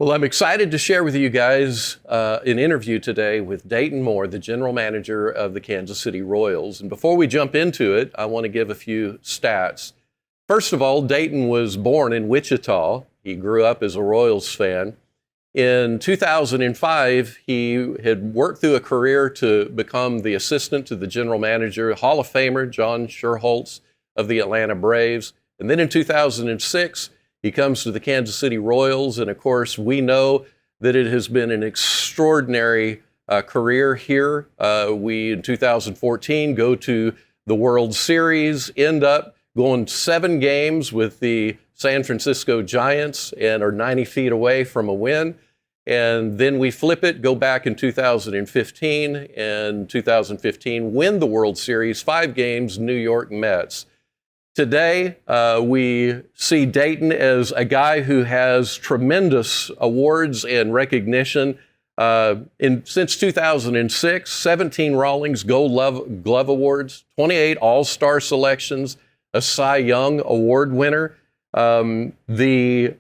Well, I'm excited to share with you guys an interview today with Dayton Moore, the general manager of the Kansas City Royals. And before we jump into it, I want to give a few stats. First of all, Dayton was born in Wichita. He grew up as a Royals fan. In 2005, he had worked through a career to become the assistant to the general manager, Hall of Famer John Schuerholz of the Atlanta Braves. And then in 2006, he comes to the Kansas City Royals, and of course, we know that it has been an extraordinary career here. We, in 2014, go to the World Series, end up going 7 games with the San Francisco Giants and are 90 feet away from a win. And then we flip it, go back in 2015, and 2015 win the World Series, 5 games, New York Mets. Today, we see Dayton as a guy who has tremendous awards and recognition. Since 2006, 17 Rawlings Gold Glove Awards, 28 All-Star selections, a Cy Young Award winner, the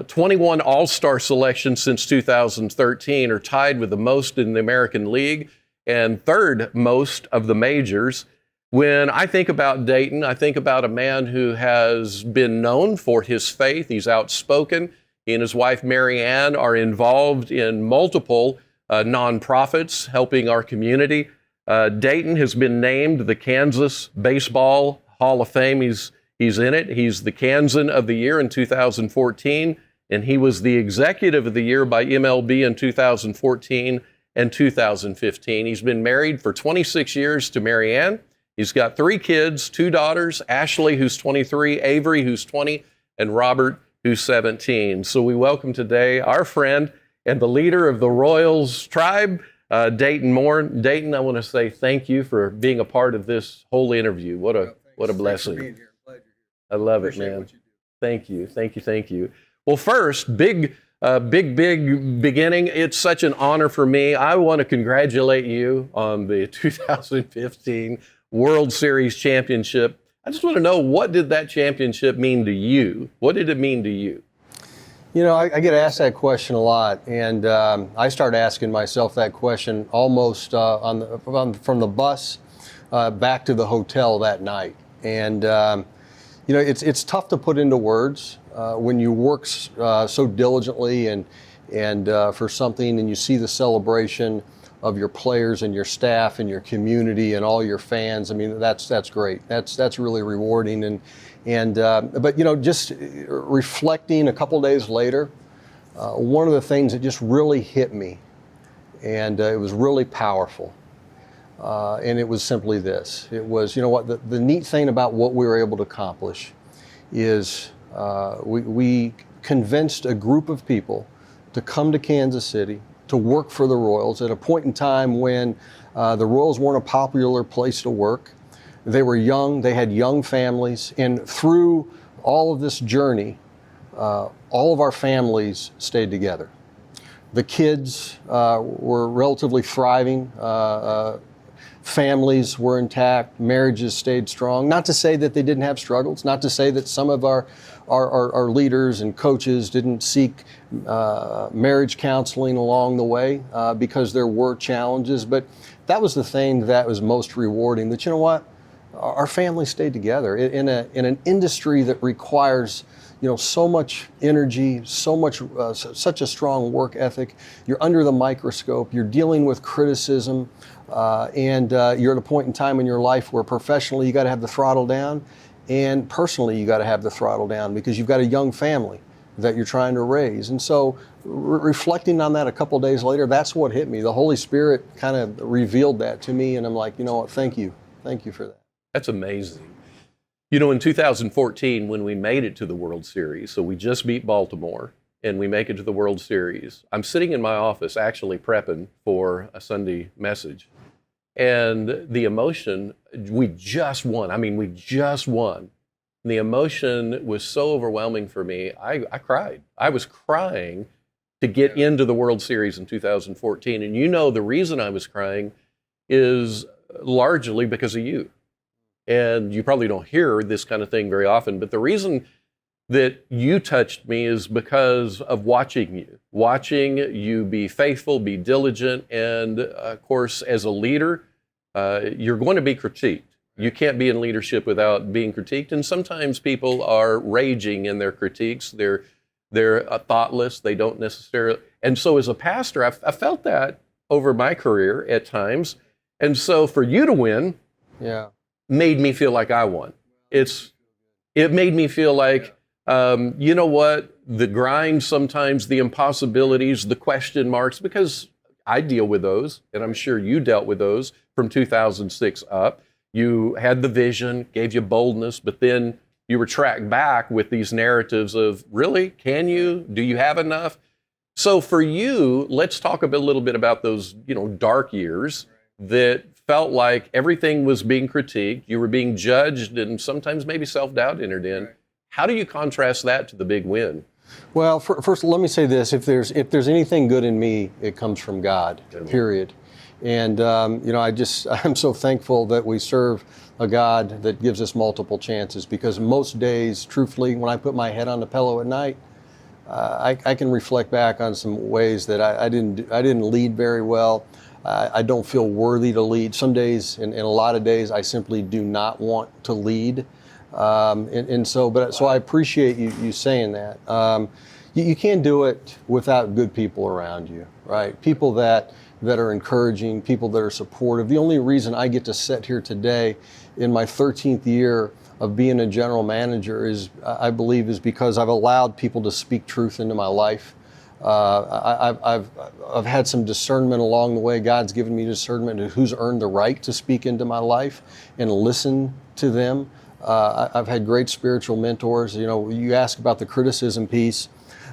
21 All-Star selections since 2013 are tied with the most in the American League and third most of the majors. When I think about Dayton, I think about a man who has been known for his faith. He's outspoken. He and his wife, Mary Ann, are involved in multiple nonprofits helping our community. Dayton has been named the Kansas Baseball Hall of Fame. He's in it. He's the Kansan of the Year in 2014, and he was the Executive of the Year by MLB in 2014 and 2015. He's been married for 26 years to Mary Ann. He's got 3 kids, 2 daughters, Ashley, who's 23, Avery, who's 20, and Robert, who's 17. So we welcome today our friend and the leader of the Royals tribe, Dayton Moore. Dayton, I want to say thank you for being a part of this whole interview. What a blessing. Thanks for being here. Pleasure. I love it, man. What you do. Thank you. Well, first, big beginning. It's such an honor for me. I want to congratulate you on the 2015 World Series championship. I just want to know, what did that championship mean to you? What did it mean to you? You know, I get asked that question a lot, and I started asking myself that question almost from the bus back to the hotel that night. And you know, it's tough to put into words when you work so diligently and for something, and you see the celebration of your players and your staff and your community and all your fans. I mean, that's great. That's really rewarding. But you know, just reflecting a couple days later, one of the things that just really hit me, and it was really powerful, and it was simply this. It was, you know what, the neat thing about what we were able to accomplish is we convinced a group of people to come to Kansas City to work for the Royals at a point in time when the Royals weren't a popular place to work. They were young, they had young families, and through all of this journey, all of our families stayed together. The kids were relatively thriving, families were intact, marriages stayed strong. Not to say that they didn't have struggles, not to say that some of our leaders and coaches didn't seek marriage counseling along the way because there were challenges, but that was the thing that was most rewarding, that, you know what, our family stayed together in an industry that requires, you know, so much energy, such a strong work ethic. You're under the microscope, you're dealing with criticism, and you're at a point in time in your life where professionally you got to have the throttle down, and personally you got to have the throttle down because you've got a young family that you're trying to raise. And so reflecting on that a couple days later, that's what hit me. The Holy Spirit kind of revealed that to me, and I'm like, you know what, thank you for that. That's amazing. You know, in 2014, when we made it to the World Series, so we just beat Baltimore, and we make it to the World Series, I'm sitting in my office actually prepping for a Sunday message. And the emotion, we just won. We just won. And the emotion was so overwhelming for me, I cried. I was crying to get into the World Series in 2014. And you know, the reason I was crying is largely because of you. And you probably don't hear this kind of thing very often, but the reason that you touched me is because of watching you be faithful, be diligent, and of course, as a leader, you're going to be critiqued. You can't be in leadership without being critiqued, and sometimes people are raging in their critiques. They're thoughtless. They don't necessarily. And so, as a pastor, I felt that over my career at times, and so for you to win, made me feel like I won. It made me feel like, you know what, the grind sometimes, the impossibilities, the question marks, because I deal with those, and I'm sure you dealt with those from 2006 up. You had the vision, gave you boldness, but then you were tracked back with these narratives of, really, can you? Do you have enough? So for you, let's talk a little bit about those, dark years that felt like everything was being critiqued, you were being judged, and sometimes maybe self-doubt entered in. How do you contrast that to the big win? Well, first, let me say this: if there's anything good in me, it comes from God. Period. And I'm so thankful that we serve a God that gives us multiple chances. Because most days, truthfully, when I put my head on the pillow at night, I can reflect back on some ways that I didn't lead very well. I don't feel worthy to lead. Some days, and a lot of days, I simply do not want to lead. So I appreciate you saying that. You can't do it without good people around you, right? People that are encouraging, people that are supportive. The only reason I get to sit here today in my 13th year of being a general manager I believe is because I've allowed people to speak truth into my life. I've had some discernment along the way. God's given me discernment of who's earned the right to speak into my life and listen to them. I've had great spiritual mentors. You ask about the criticism piece.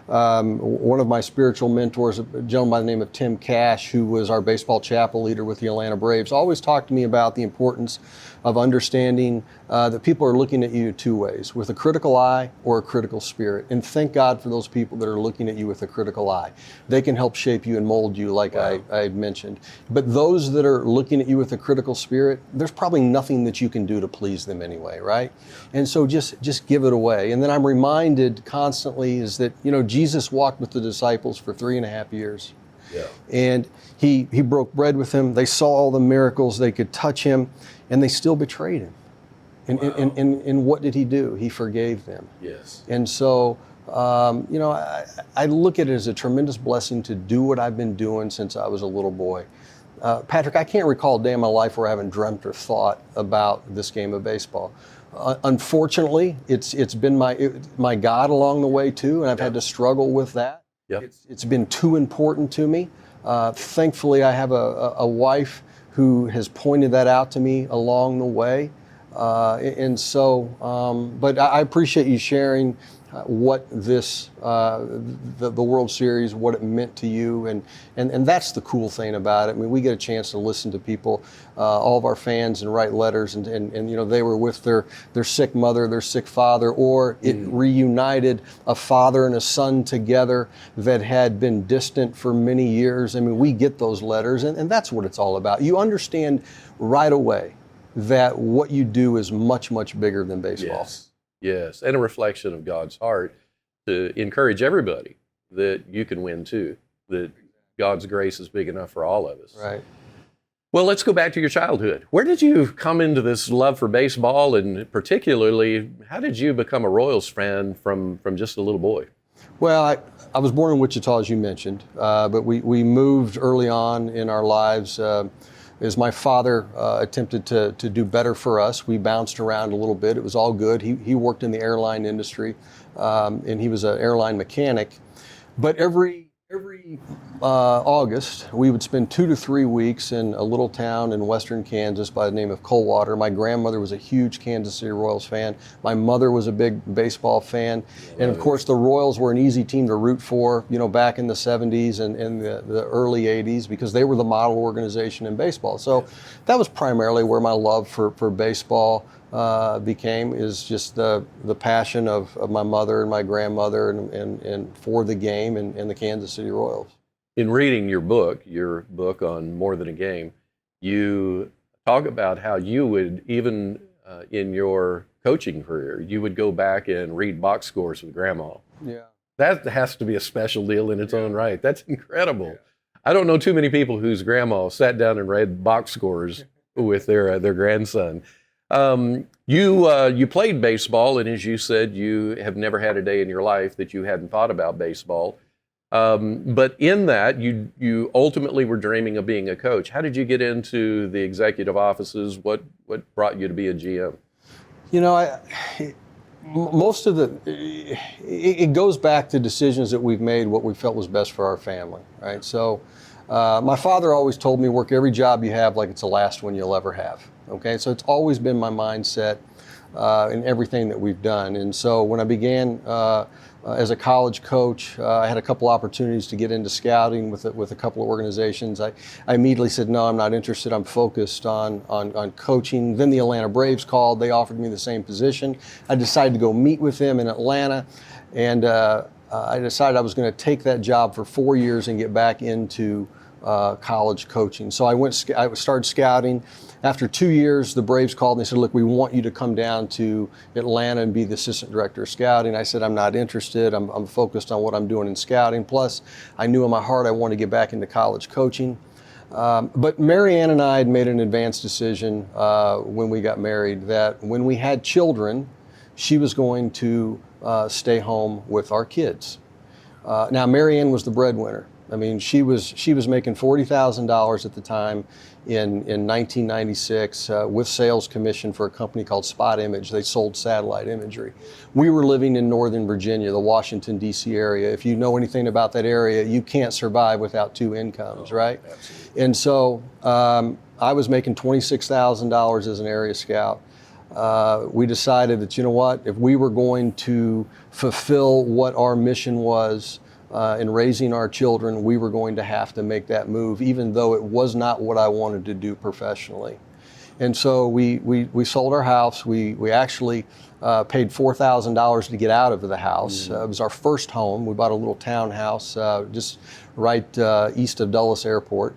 One of my spiritual mentors, a gentleman by the name of Tim Cash, who was our baseball chapel leader with the Atlanta Braves, always talked to me about the importance of understanding that people are looking at you two ways, with a critical eye or a critical spirit. And thank God for those people that are looking at you with a critical eye. They can help shape you and mold you, like I had mentioned. But those that are looking at you with a critical spirit, there's probably nothing that you can do to please them anyway, right? And so just give it away. And then I'm reminded constantly is that, Jesus walked with the disciples for 3.5 years. Yeah. And he broke bread with them. They saw all the miracles. They could touch him, and they still betrayed him. And what did he do? He forgave them. Yes. And so, I look at it as a tremendous blessing to do what I've been doing since I was a little boy. Patrick, I can't recall a day in my life where I haven't dreamt or thought about this game of baseball. Unfortunately, it's been my God along the way too, and I've had to struggle with that. Yep. It's been too important to me. Thankfully, I have a wife who has pointed that out to me along the way. But I appreciate you sharing what this, the World Series, what it meant to you. And that's the cool thing about it. I mean, we get a chance to listen to people, all of our fans, and write letters. And they were with their sick mother, their sick father, or it reunited a father and a son together that had been distant for many years. I mean, we get those letters, and that's what it's all about. You understand right away that what you do is much, much bigger than baseball. Yes, and a reflection of God's heart to encourage everybody that you can win too, that God's grace is big enough for all of us. Right. Well, let's go back to your childhood. Where did you come into this love for baseball, and particularly, how did you become a Royals fan from just a little boy? Well, I was born in Wichita, as you mentioned, but we moved early on in our lives. As my father attempted to do better for us, we bounced around a little bit. It was all good. He worked in the airline industry, and he was an airline mechanic. But every August, we would spend 2 to 3 weeks in a little town in western Kansas by the name of Coldwater. My grandmother was a huge Kansas City Royals fan. My mother was a big baseball fan. And of course, the Royals were an easy team to root for, back in the 70s and in the early 80s, because they were the model organization in baseball. So that was primarily where my love for baseball is just the passion of my mother and my grandmother and for the game and the Kansas City Royals. In reading your book on More Than a Game, you talk about how you would even in your coaching career. You would go back and read box scores with Grandma. Yeah. That has to be a special deal in its own right. That's incredible. I don't know too many people whose grandma sat down and read box scores with their grandson. You played baseball, and as you said, you have never had a day in your life that you hadn't thought about baseball. But in that, you ultimately were dreaming of being a coach. How did you get into the executive offices? What brought you to be a GM? You know, most of it goes back to decisions that we've made, what we felt was best for our family, right? So my father always told me, work every job you have like it's the last one you'll ever have, okay? So it's always been my mindset in everything that we've done. And so when I began as a college coach, I had a couple opportunities to get into scouting with a couple of organizations. I immediately said, no, I'm not interested. I'm focused on coaching. Then the Atlanta Braves called. They offered me the same position. I decided to go meet with them in Atlanta, and I decided I was going to take that job for 4 years and get back into college coaching. So I started scouting. After 2 years, the Braves called and they said, look, we want you to come down to Atlanta and be the assistant director of scouting. I said, I'm not interested. I'm focused on what I'm doing in scouting. Plus, I knew in my heart I wanted to get back into college coaching. But Mary Ann and I had made an advanced decision when we got married that when we had children, she was going to stay home with our kids. Now, Mary Ann was the breadwinner. I mean, she was making $40,000 at the time in 1996 with sales commission for a company called Spot Image. They sold satellite imagery. We were living in Northern Virginia, the Washington, D.C. area. If you know anything about that area, you can't survive without two incomes, right? Absolutely. And so I was making $26,000 as an area scout. We decided that, you know what, if we were going to fulfill what our mission was in raising our children, we were going to have to make that move, even though it was not what I wanted to do professionally. And so we sold our house. We actually paid $4,000 to get out of the house. It was our first home. We bought a little townhouse just right east of Dulles Airport.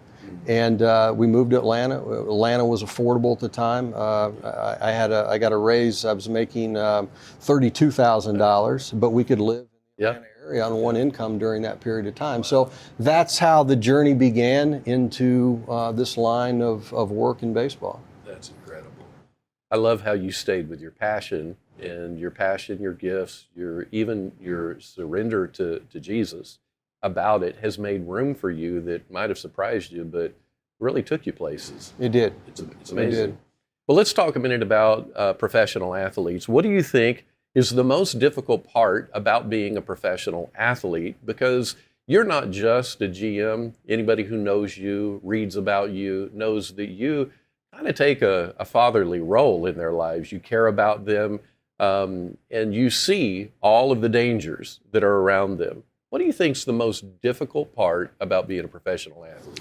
And we moved to Atlanta. Atlanta was affordable at the time. I got a raise. I was making $32,000, but we could live in the Atlanta area on one income during that period of time. So that's how the journey began into this line of work in baseball. That's incredible. I love how you stayed with your passion, your gifts, your surrender to Jesus about it has made room for you that might have surprised you, but really took you places. It did. It's amazing. It did. Well, let's talk a minute about professional athletes. What do you think is the most difficult part about being a professional athlete? Because you're not just a GM. Anybody who knows you, reads about you, knows that you kind of take a fatherly role in their lives. You care about them, and you see all of the dangers that are around them. What do you think is the most difficult part about being a professional athlete?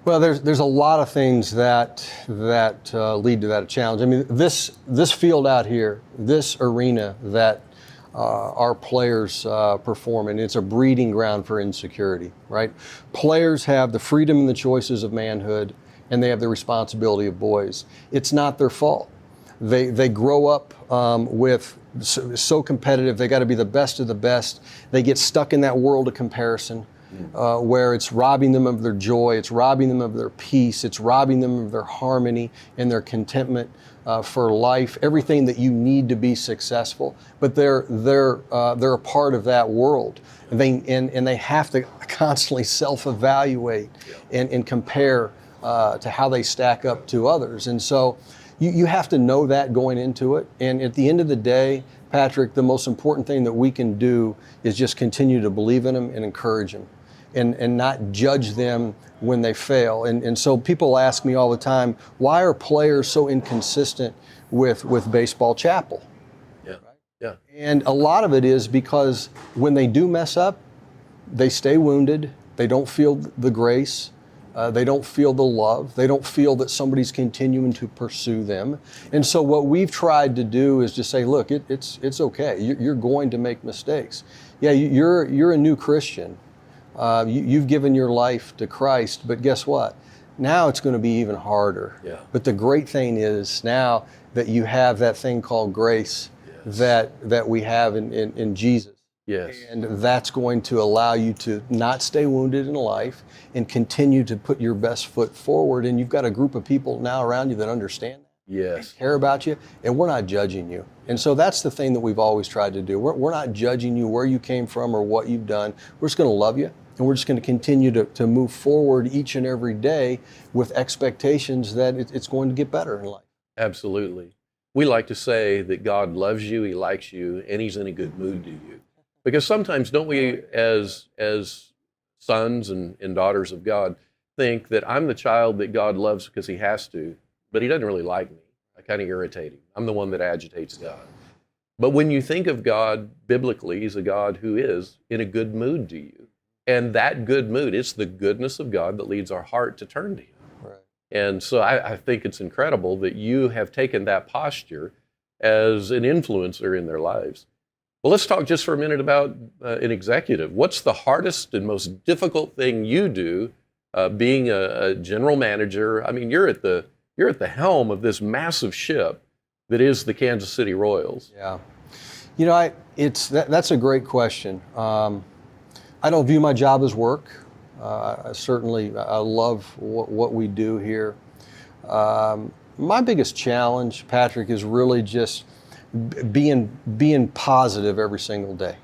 Well, there's a lot of things that lead to that challenge. I mean, this field out here, this arena that our players perform in, it's a breeding ground for insecurity, right? Players have the freedom and the choices of manhood, and they have the responsibility of boys. It's not their fault. They grow up with so competitive. They got to be the best of the best. They get stuck in that world of comparison where it's robbing them of their joy, it's robbing them of their peace, it's robbing them of their harmony and their contentment for life, everything that you need to be successful. But they're a part of that world, and they have to constantly self-evaluate and compare to how they stack up to others. And so you have to know that going into it. And at the end of the day, Patrick, the most important thing that we can do is just continue to believe in them and encourage them and not judge them when they fail. And so people ask me all the time, why are players so inconsistent with baseball chapel? Yeah, yeah. And a lot of it is because when they do mess up, they stay wounded, they don't feel the grace, they don't feel the love. They don't feel that somebody's continuing to pursue them. And so what we've tried to do is just say, look, it's okay. You're going to make mistakes. Yeah, you're a new Christian. You've given your life to Christ, but guess what? Now it's going to be even harder. Yeah. But the great thing is now that you have that thing called grace, that we have in Jesus. Yes. And that's going to allow you to not stay wounded in life and continue to put your best foot forward. And you've got a group of people now around you that understand that. Yes. Care about you, and we're not judging you. And so that's the thing that we've always tried to do. We're not judging you where you came from or what you've done. We're just going to love you, and we're just going to continue to move forward each and every day with expectations that it's going to get better in life. Absolutely. We like to say that God loves you, He likes you, and He's in a good mood to you. Because sometimes, don't we, as sons and daughters of God, think that I'm the child that God loves because He has to, but He doesn't really like me. I kind of irritate Him. I'm the one that agitates God. But when you think of God biblically, He's a God who is in a good mood to you. And that good mood, it's the goodness of God that leads our heart to turn to Him. Right. And so I think it's incredible that you have taken that posture as an influencer in their lives. Well, let's talk just for a minute about an executive. What's the hardest and most difficult thing you do being a general manager? I mean, you're at the helm of this massive ship that is the Kansas City Royals. Yeah. You know, that's a great question. I don't view my job as work. I love what we do here. My biggest challenge, Patrick, is really just being positive every single day,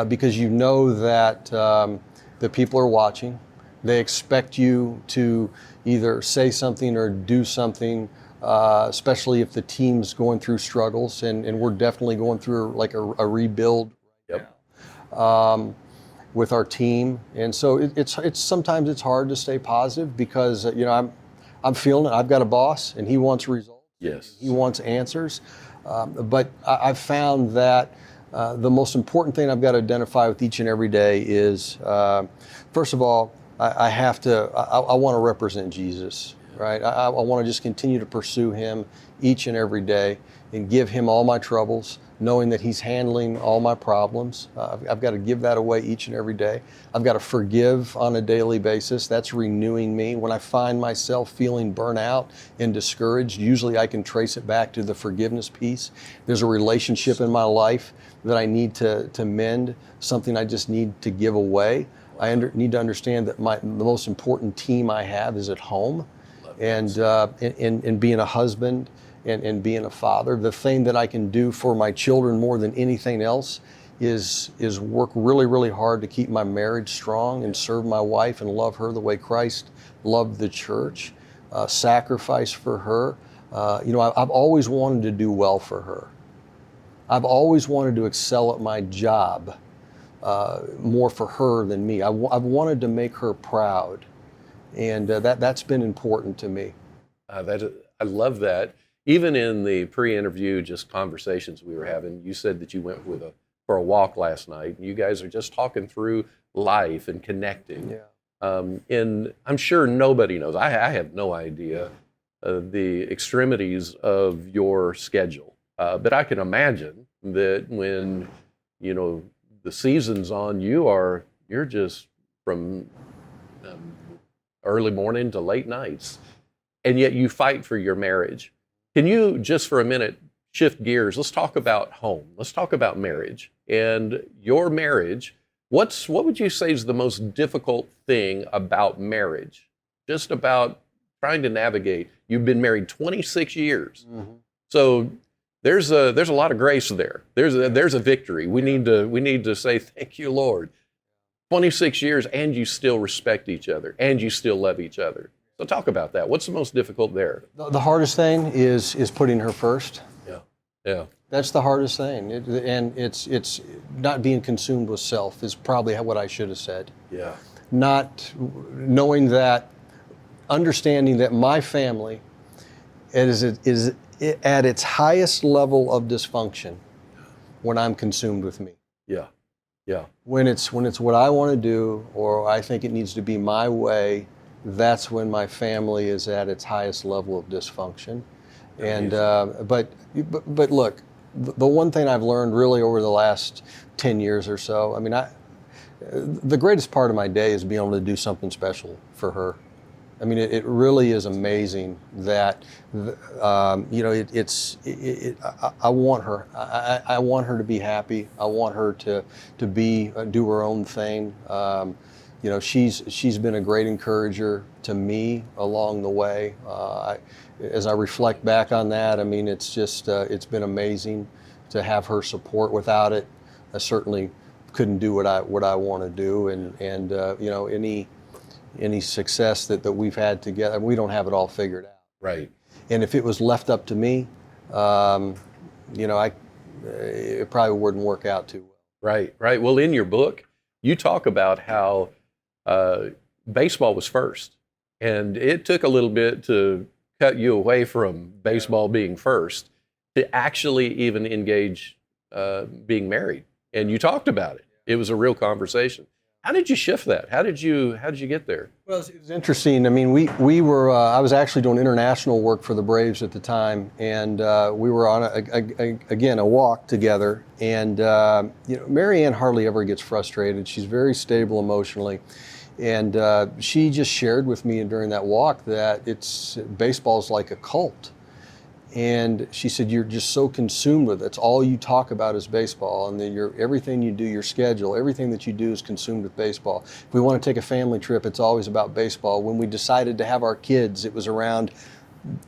because you know that the people are watching. They expect you to either say something or do something, especially if the team's going through struggles, and we're definitely going through like a rebuild right now, with our team. And so it's sometimes it's hard to stay positive because I'm feeling it. I've got a boss, and he wants results. Yes. He wants answers. But I've found that the most important thing I've got to identify with each and every day is, first of all, I want to represent Jesus, right? I want to just continue to pursue Him each and every day and give Him all my troubles, knowing that He's handling all my problems. I've got to give that away each and every day. I've got to forgive on a daily basis. That's renewing me. When I find myself feeling burnt out and discouraged, usually I can trace it back to the forgiveness piece. There's a relationship in my life that I need to mend, something I just need to give away. I need to understand that the most important team I have is at home, and in being a husband and being a father. The thing that I can do for my children more than anything else is work really, really hard to keep my marriage strong and serve my wife and love her the way Christ loved the church, sacrifice for her. I've always wanted to do well for her. I've always wanted to excel at my job, more for her than me. I've wanted to make her proud, and that's been important to me. I love that. Even in the pre-interview, just conversations we were having, you said that you went for a walk last night, and you guys are just talking through life and connecting. Yeah. And I'm sure nobody knows. I have no idea the extremities of your schedule, but I can imagine that when the season's on, you're just from early morning to late nights, and yet you fight for your marriage. Can you just for a minute shift gears? Let's talk about home. Let's talk about marriage and your marriage. What would you say is the most difficult thing about marriage? Just about trying to navigate. You've been married 26 years. Mm-hmm. So there's a lot of grace there. There's a victory. We need to say thank you, Lord. 26 years, and you still respect each other, and you still love each other. So talk about that. What's the most difficult there? The hardest thing is putting her first. Yeah. That's the hardest thing, and it's not being consumed with self is probably what I should have said. Yeah. Not knowing that, understanding that my family is at its highest level of dysfunction when I'm consumed with me. Yeah. Yeah. When it's what I want to do, or I think it needs to be my way, that's when my family is at its highest level of dysfunction. And but look, the one thing I've learned really over the last 10 years or so, I mean, the greatest part of my day is being able to do something special for her. I mean, it really is amazing that, I want her. I want her to be happy. I want her to do her own thing. She's been a great encourager to me along the way. As I reflect back on that, I mean, it's just it's been amazing to have her support. Without it, I certainly couldn't do what I want to do. And any success that we've had together, we don't have it all figured out. Right. And if it was left up to me, it probably wouldn't work out too well. Right, right. Well, in your book, you talk about how baseball was first, and it took a little bit to cut you away from baseball being first to actually even engage being married. And you talked about it. It was a real conversation. How did you shift that? How did you get there? Well, it was interesting. I mean, we were. I was actually doing international work for the Braves at the time, and we were on a walk together. And Mary Ann hardly ever gets frustrated. She's very stable emotionally, and she just shared with me during that walk that baseball's like a cult. And she said, you're just so consumed with it. It's all you talk about is baseball, and then everything you do, your schedule, everything that you do is consumed with baseball. If we want to take a family trip, it's always about baseball. When we decided to have our kids, it was around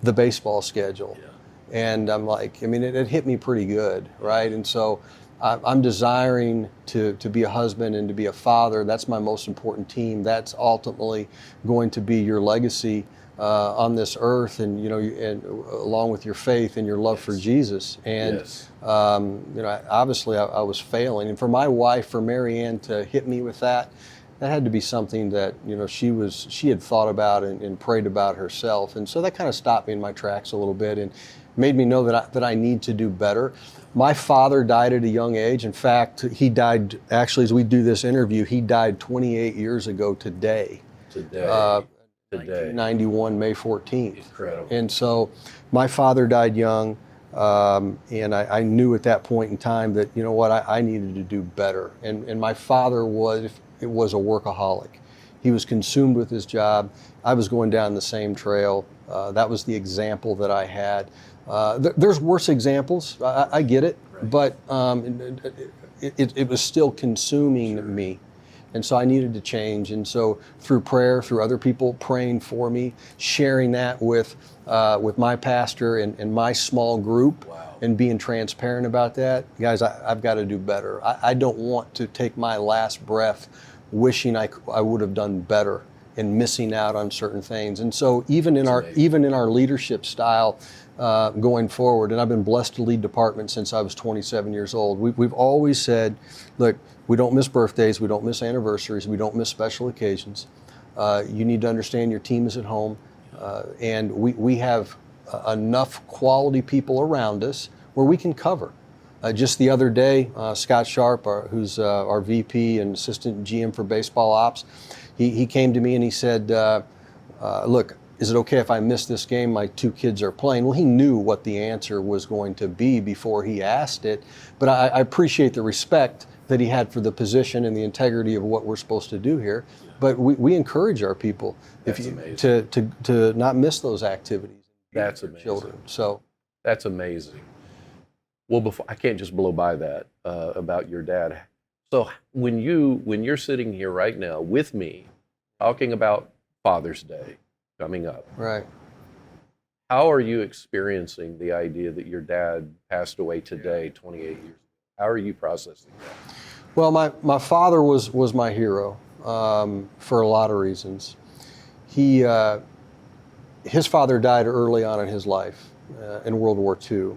the baseball schedule. Yeah. And I'm like, I mean, it hit me pretty good, right? And so I'm desiring to be a husband and to be a father. That's my most important team. That's ultimately going to be your legacy on this earth, and and along with your faith and your love for Jesus. And obviously I was failing, and for my wife, for Mary Ann, to hit me with that had to be something that she had thought about and prayed about herself. And so that kind of stopped me in my tracks a little bit and made me know that I need to do better. My father died at a young age. In fact, he died, actually, as we do this interview, he died 28 years ago today. 1991, May 14th. Incredible. And so my father died young, and I knew at that point in time that, I needed to do better. And my father was a workaholic. He was consumed with his job. I was going down the same trail. That was the example that I had. There's worse examples, I get it, right. But it was still consuming me. And so I needed to change. And so through prayer, through other people praying for me, sharing that with my pastor and my small group, wow. And being transparent about that, guys, I've got to do better. I don't want to take my last breath wishing I would have done better and missing out on certain things. And so even in our leadership style going forward, and I've been blessed to lead departments since I was 27 years old, we've always said, look, we don't miss birthdays, we don't miss anniversaries, we don't miss special occasions. You need to understand your team is at home, and we have enough quality people around us where we can cover. Just the other day, Scott Sharp, who's our VP and Assistant GM for Baseball Ops, he came to me and he said, look, is it okay if I miss this game? My two kids are playing. Well, he knew what the answer was going to be before he asked it, but I appreciate the respect that he had for the position and the integrity of what we're supposed to do here. But we encourage our people to not miss those activities. That's amazing. Children. So that's amazing. Well, I can't just blow by that about your dad. So when you're sitting here right now with me, talking about Father's Day coming up, right? How are you experiencing the idea that your dad passed away today, 28 years ago? How are you processing that? Well, my father was my hero for a lot of reasons. His father died early on in his life in World War II.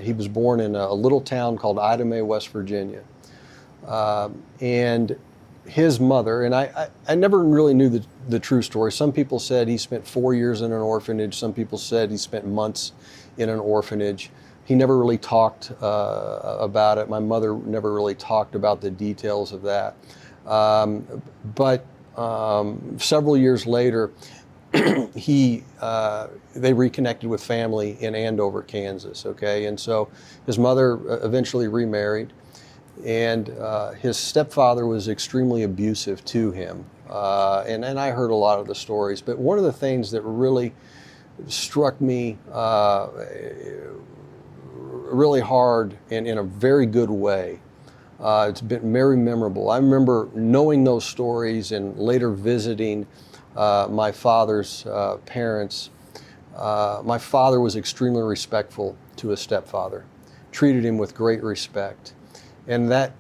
He was born in a little town called Ida May, West Virginia. And his mother, and I never really knew the true story. Some people said he spent 4 years in an orphanage. Some people said he spent months in an orphanage. He never really talked about it. My mother never really talked about the details of that. But several years later, they reconnected with family in Andover, Kansas. Okay, and so his mother eventually remarried, and his stepfather was extremely abusive to him. And I heard a lot of the stories, but one of the things that really struck me really hard and in a very good way. It's been very memorable. I remember knowing those stories and later visiting my father's parents. My father was extremely respectful to his stepfather, treated him with great respect. And that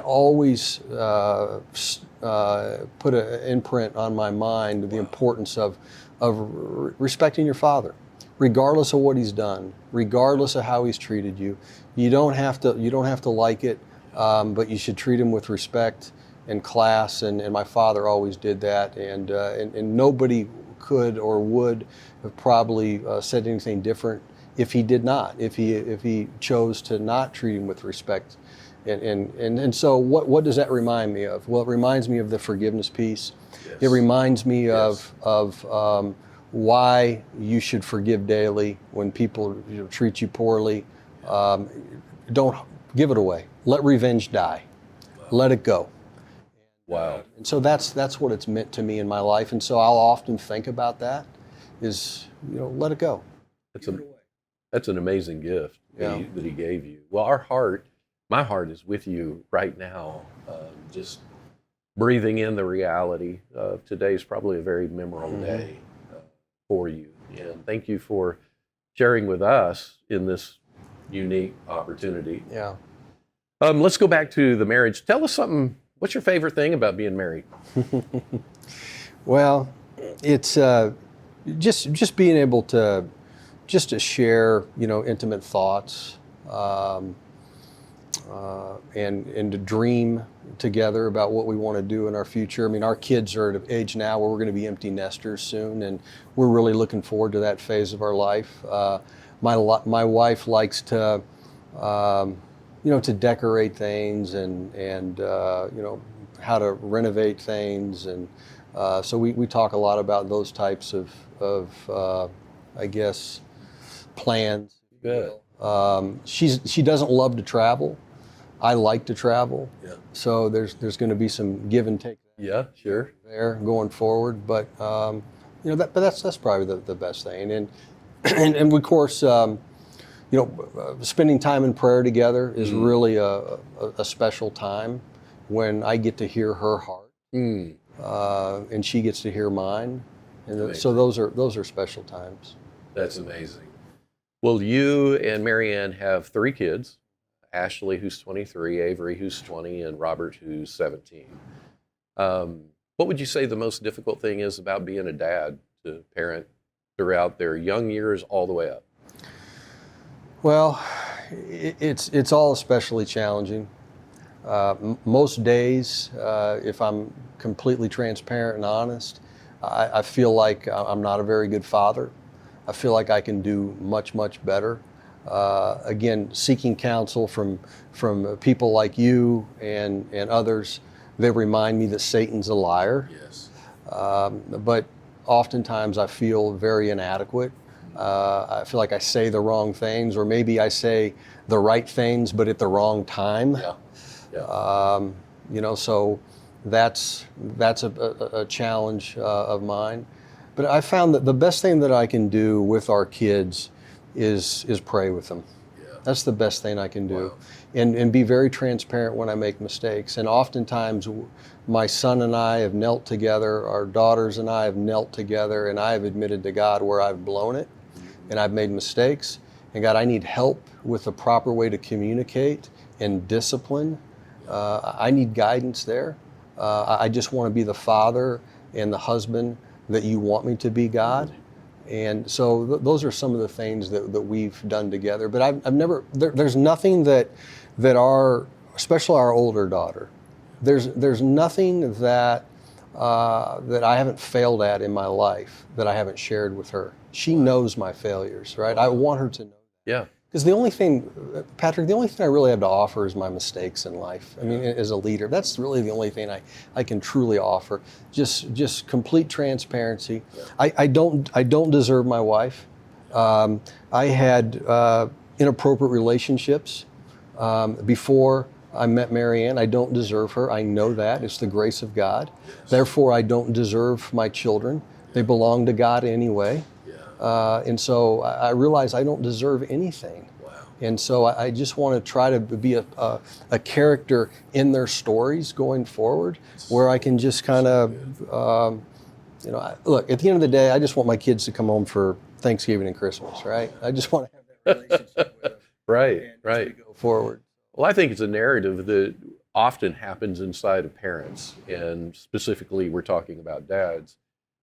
always put an imprint on my mind, the importance of respecting your father, regardless of what he's done, regardless of how he's treated you. You don't have to like it, but you should treat him with respect and class. And my father always did that. And nobody could or would have probably said anything different if he did not, if he chose to not treat him with respect. And so what does that remind me of? Well, it reminds me of the forgiveness piece. Yes. It reminds me Yes. of why you should forgive daily when people treat you poorly. Don't give it away. Let revenge die. Wow. Let it go. Wow. And so that's what it's meant to me in my life. And so I'll often think about that is, let it go. That's an amazing gift Yeah. that he gave you. Well, my heart is with you right now, just breathing in the reality of today's probably a very memorable day for you. And thank you for sharing with us in this unique opportunity. Yeah. Let's go back to the marriage. Tell us something. What's your favorite thing about being married? Well, it's just being able to share, intimate thoughts, and to dream together about what we want to do in our future. I mean, our kids are at an age now where we're going to be empty nesters soon, and we're really looking forward to that phase of our life. My wife likes to, to decorate things and how to renovate things, and so we talk a lot about those types of I guess plans. Good. She doesn't love to travel. I like to travel. Yeah. So there's going to be some give and take. Yeah, sure. There going forward, but that's probably the best thing. And of course, spending time in prayer together is really a special time when I get to hear her heart, and she gets to hear mine, and so those are special times. That's amazing. Well, you and Marianne have 3 kids, Ashley, who's 23, Avery, who's 20, and Robert, who's 17. What would you say the most difficult thing is about being a dad to parent throughout their young years all the way up? Well, it's all especially challenging. Most days, if I'm completely transparent and honest, I feel like I'm not a very good father. I feel like I can do much, much better. Again, seeking counsel from people like you and others, they remind me that Satan's a liar. Yes. But oftentimes I feel very inadequate. I feel like I say the wrong things, or maybe I say the right things, but at the wrong time. Yeah. So that's a challenge of mine. But I found that the best thing that I can do with our kids is pray with them. Yeah. That's the best thing I can do. Wow. And be very transparent when I make mistakes. And oftentimes my son and I have knelt together, our daughters and I have knelt together, and I have admitted to God where I've blown it and I've made mistakes. And God, I need help with the proper way to communicate and discipline. I need guidance there. I just want to be the father and the husband that you want me to be, God. And so those are some of the things that we've done together. But I've never, there's nothing that especially our older daughter, there's nothing that I haven't failed at in my life that I haven't shared with her. She knows my failures, right? I want her to know that. Yeah. Because the only thing, Patrick, the only thing I really have to offer is my mistakes in life. I mean, as a leader, that's really the only thing I can truly offer. Just complete transparency. Yeah. I don't deserve my wife. I had inappropriate relationships before I met Mary Ann. I don't deserve her. I know that. It's the grace of God. Therefore, I don't deserve my children. They belong to God anyway. And so I realize I don't deserve anything. And so I just want to try to be a character in their stories going forward, where I can just kind of, look, at the end of the day, I just want my kids to come home for Thanksgiving and Christmas, right? I just want to have that relationship with them. Right. Go forward. Well, I think it's a narrative that often happens inside of parents, and specifically we're talking about dads,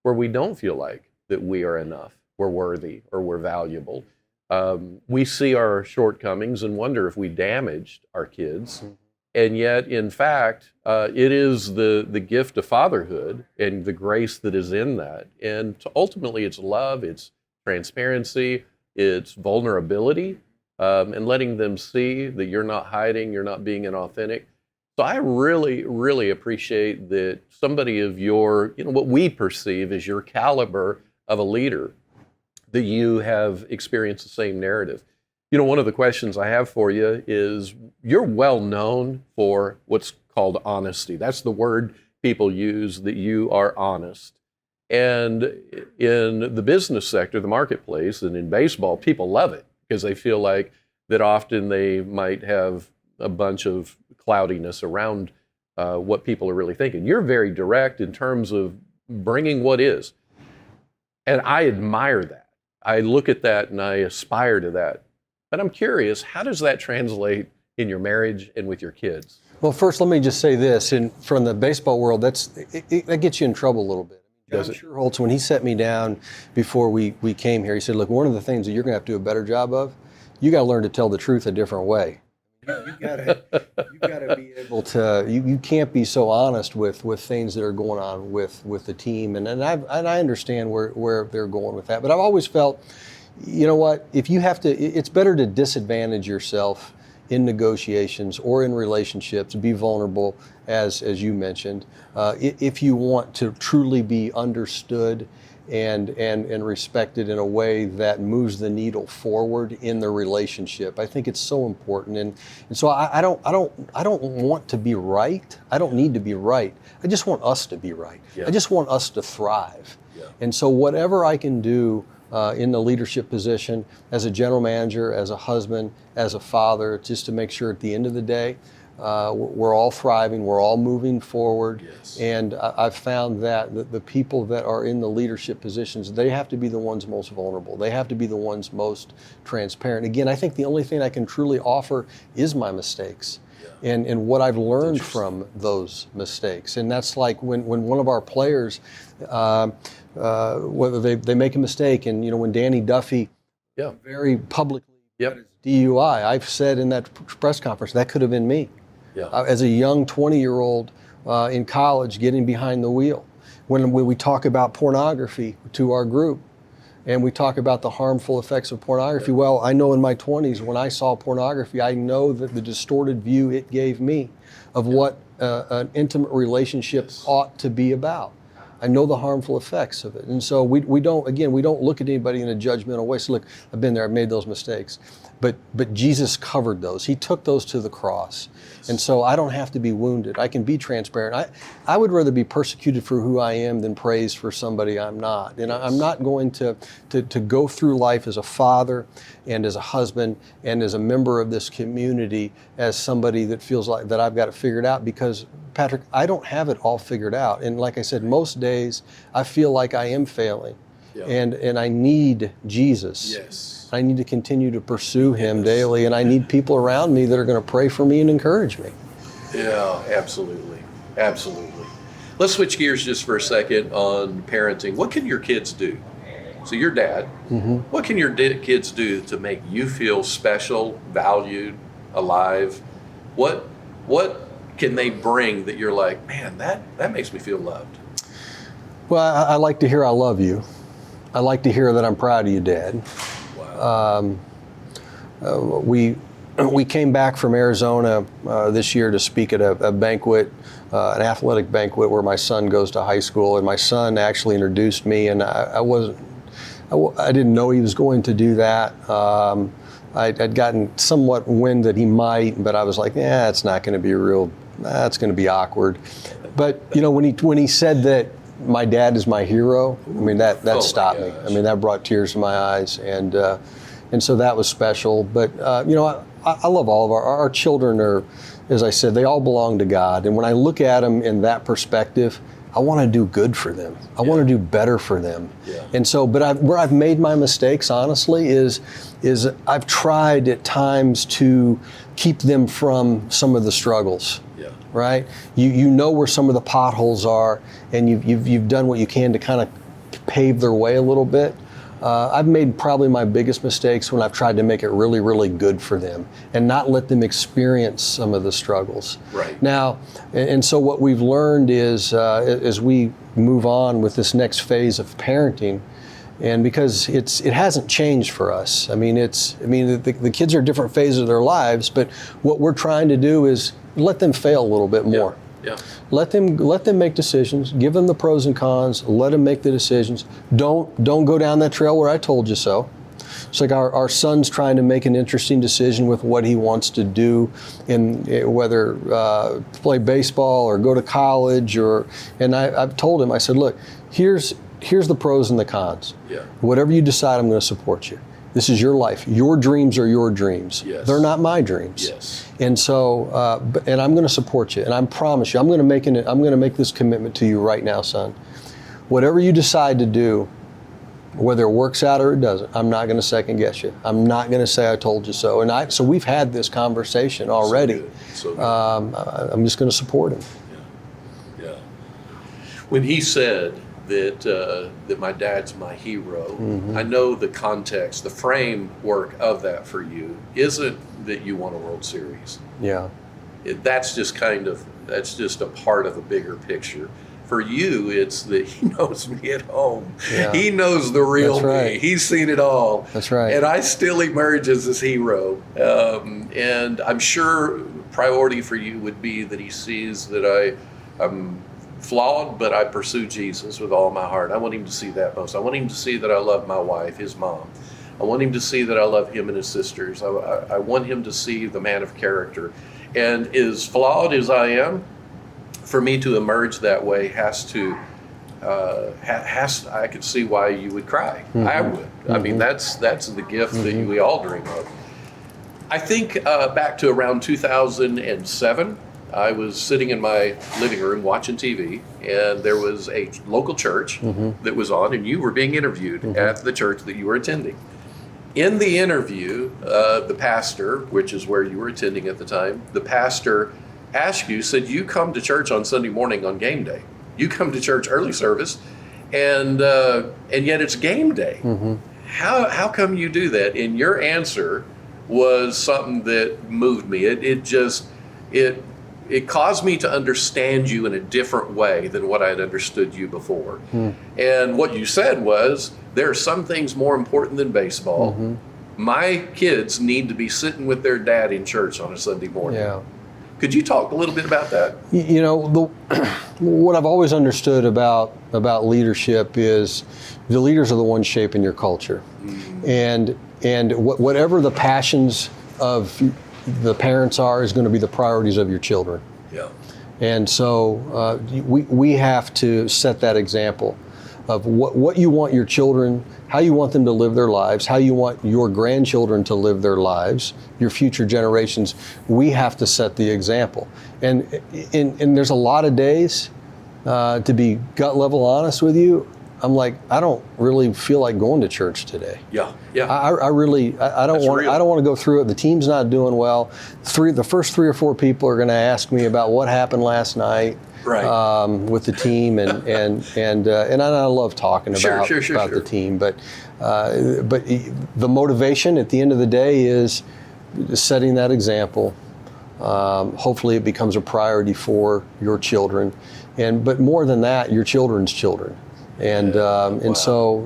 where we don't feel like that we are enough, we're worthy, or we're valuable. We see our shortcomings and wonder if we damaged our kids. And yet, in fact, it is the gift of fatherhood and the grace that is in that. And ultimately, it's love, it's transparency, it's vulnerability, and letting them see that you're not hiding, you're not being inauthentic. So I really, really appreciate that somebody of your, what we perceive as your caliber of a leader, that you have experienced the same narrative. One of the questions I have for you is, you're well known for what's called honesty. That's the word people use, that you are honest. And in the business sector, the marketplace, and in baseball, people love it because they feel like that often they might have a bunch of cloudiness around what people are really thinking. You're very direct in terms of bringing what is. And I admire that. I look at that and I aspire to that. But I'm curious, how does that translate in your marriage and with your kids? Well, first, let me just say this. From the baseball world, that gets you in trouble a little bit. John Schuerholz, when he set me down before we came here, he said, look, one of the things that you're going to have to do a better job of, you got to learn to tell the truth a different way. You got to be able to. You can't be so honest with things that are going on with the team, and I understand where they're going with that. But I've always felt, you know what? If you have to, it's better to disadvantage yourself in negotiations or in relationships. Be vulnerable, as you mentioned, if you want to truly be understood and respected in a way that moves the needle forward in the relationship. I think it's so important, and so I don't want to be right. I don't need to be right. I just want us to be right. I just want us to thrive. And so whatever I can do in the leadership position, as a general manager, as a husband, as a father, just to make sure at the end of the day, we're all thriving, we're all moving forward. And I've found that the people that are in the leadership positions, they have to be the ones most vulnerable. They have to be the ones most transparent. Again, I think the only thing I can truly offer is my mistakes. And what I've learned from those mistakes. And that's like when one of our players, whether they make a mistake, and when Danny Duffy very publicly got his DUI, I've said in that press conference, that could have been me. As a young 20-year-old in college, getting behind the wheel. When we talk about pornography to our group, and we talk about the harmful effects of pornography. Well, I know in my 20s, when I saw pornography, I know that the distorted view it gave me of what an intimate relationship ought to be about. I know the harmful effects of it. And so we don't look at anybody in a judgmental way. So look, I've been there, I've made those mistakes. But Jesus covered those. He took those to the cross. And so I don't have to be wounded. I can be transparent. I would rather be persecuted for who I am than praised for somebody I'm not. And I'm not going to go through life as a father and as a husband and as a member of this community as somebody that feels like that I've got it figured out, because, Patrick, I don't have it all figured out. And like I said, most days I feel like I am failing. And I need Jesus. I need to continue to pursue Him daily, and I need people around me that are going to pray for me and encourage me. Yeah, absolutely. Let's switch gears just for a second on parenting. What can your kids do? So you're dad. What can your kids do to make you feel special, valued, alive? What can they bring that you're like, man, that makes me feel loved? Well, I like to hear I love you. I like to hear that I'm proud of you, Dad. Wow. We came back from Arizona this year to speak at a banquet, an athletic banquet where my son goes to high school, and my son actually introduced me, and I didn't know he was going to do that. I'd gotten somewhat wind that he might, but I was like, yeah, it's not going to be it's going to be awkward. But when he said that my dad is my hero, I mean that stopped me. I mean that brought tears to my eyes, and so that was special. But I love all of our children are, as I said, they all belong to God, and when I look at them in that perspective, I want to do good for them. I want to do better for them. Yeah. And so, but where I've made my mistakes, honestly, is I've tried at times to keep them from some of the struggles. Yeah. Right? You know where some of the potholes are, and you've done what you can to kind of pave their way a little bit. I've made probably my biggest mistakes when I've tried to make it really, really good for them and not let them experience some of the struggles. Right. Now, and so what we've learned is as we move on with this next phase of parenting, and because it hasn't changed for us. I mean, the kids are different phases of their lives, but what we're trying to do is let them fail a little bit more. Yeah. Let them make decisions. Give them the pros and cons. Let them make the decisions. Don't go down that trail where I told you so. It's like our son's trying to make an interesting decision with what he wants to do, in whether play baseball or go to college, and I've told him, I said, look, here's the pros and the cons. Yeah. Whatever you decide, I'm going to support you. This is your life. Your dreams are your dreams. Yes. They're not my dreams. Yes. And so, and I'm going to support you. And I promise you, I'm going to make this commitment to you right now, son. Whatever you decide to do, whether it works out or it doesn't, I'm not going to second guess you. I'm not going to say I told you so. And so we've had this conversation already. So good. I'm just going to support him. Yeah. Yeah. When he said that my dad's my hero, I know the context, the framework of that for you isn't that you won a World Series. Yeah. That's just a part of a bigger picture. For you, it's that he knows me at home. Yeah. He knows the real me. He's seen it all. That's right. And I still emerge as his hero. And I'm sure priority for you would be that he sees that I'm flawed, but I pursue Jesus with all my heart. I want him to see that most. I want him to see that I love my wife, his mom. I want him to see that I love him and his sisters. I want him to see the man of character. And as flawed as I am, for me to emerge that way I could see why you would cry. I would. I mean, that's the gift that we all dream of. I think back to around 2007, I was sitting in my living room watching TV, and there was a local church that was on, and you were being interviewed at the church that you were attending. In the interview, the pastor, which is where you were attending at the time, the pastor asked you, said, you come to church on Sunday morning on game day. You come to church early service, and yet it's game day. How come you do that? And your answer was something that moved me. It caused me to understand you in a different way than what I had understood you before. And what you said was, there are some things more important than baseball. My kids need to be sitting with their dad in church on a Sunday morning. Yeah. Could you talk a little bit about that? You know, what I've always understood about leadership is the leaders are the ones shaping your culture. And whatever the passions of the parents are is going to be the priorities of your children. Yeah. And so we have to set that example of what you want your children, how you want them to live their lives, how you want your grandchildren to live their lives, your future generations. We have to set the example. And there's a lot of days, to be gut level honest with you, I'm like, I don't really feel like going to church today. Yeah, yeah. I don't want to go through it. The team's not doing well. The first 3 or 4 people are going to ask me about what happened last night. Right. With the team, and I love talking about the team, but the motivation at the end of the day is setting that example. Hopefully, it becomes a priority for your children, but more than that, your children's children, and so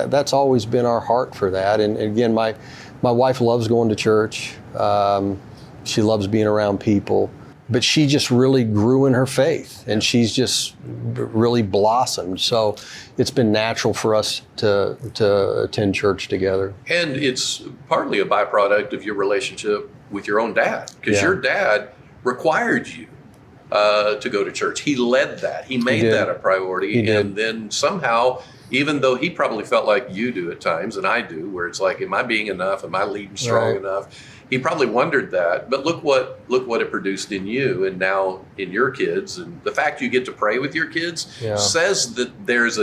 that's always been our heart for that. And again, my wife loves going to church. She loves being around people. but she just really grew in her faith, and she's just really blossomed. So it's been natural for us to attend church together. And it's partly a byproduct of your relationship with your own dad, because your dad required you to go to church. He led that. He made that a priority. And then somehow, even though he probably felt like you do at times, and I do, where it's like, am I being enough? Am I leading strong enough? He probably wondered that. But look what it produced in you, and now in your kids. And the fact you get to pray with your kids says that there's